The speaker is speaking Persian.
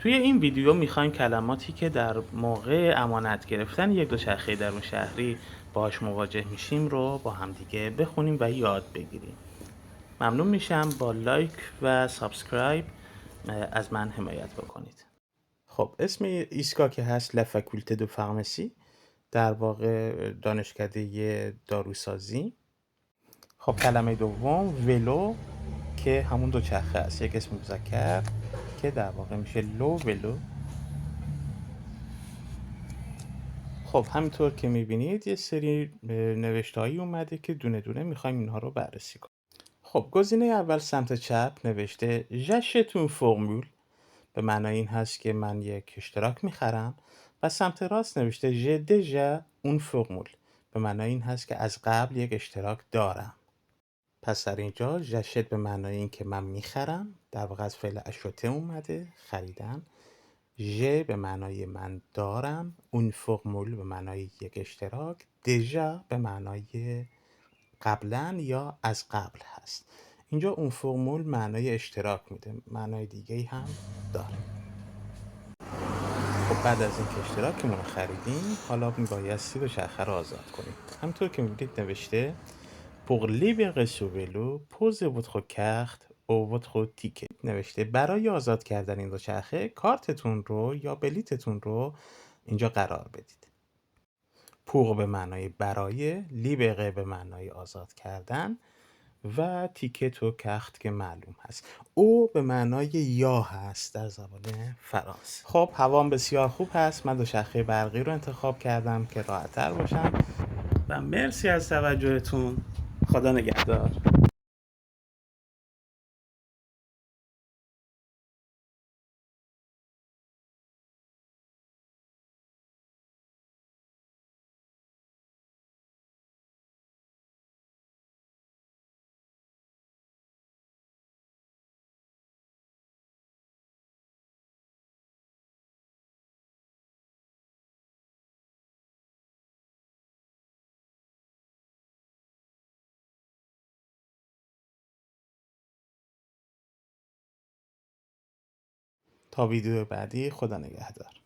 توی این ویدیو میخوایم کلماتی که در موقع امانت گرفتن یک دوچرخه درون شهری باهاش مواجه میشیم رو با همدیگه بخونیم و یاد بگیریم. ممنون میشم با لایک و سابسکرایب از من حمایت بکنید. خب اسم ایستگاه که هست لفاکولته دو فارماسی، در واقع دانشکده داروسازی. خب کلمه دوم ولو که همون دوچرخه است، یک اسم مذکر که در واقع میشه لو ولو. خب همینطور که میبینید یه سری نوشته‌هایی اومده که دونه دونه میخوایم اینها رو بررسی کنیم. خب گزینه اول سمت چپ نوشته j'achète une formule، به معنای این هست که من یک اشتراک میخرم، و سمت راست نوشته j'ai déjà une formule، به معنای این هست که از قبل یک اشتراک دارم. پس در اینجا j'achète به معنای این که من میخرم، در واقع از فعل acheter اومده، خریدن. ژ به معنای من دارم، اون فرمول به معنای یک اشتراک، دژا به معنای قبلا یا از قبل هست. اینجا اون فرمول معنای اشتراک میده، معنای دیگه هم داره. خب بعد از این که اشتراکمون رو خریدیم، حالا بایستی دوچرخه رو آزاد کنیم. همطور که میبینید نوشته pour libérer ce vélo, posez votre carte au votre ticket. نوشته برای آزاد کردن این دوچرخه کارتتون رو یا بلیتتون رو اینجا قرار بدید. pour به معنای برای، لیبره به معنای آزاد کردن و تیکت و کخت که معلوم هست. او به معنای یا هست در زبان فرانسه. خب هوام بسیار خوب هست، من دوچرخه برقی رو انتخاب کردم که راحت‌تر باشم و مرسی از توجهتون. خدا نگهدار. تا ویدیو بعدی، خدا نگهدار.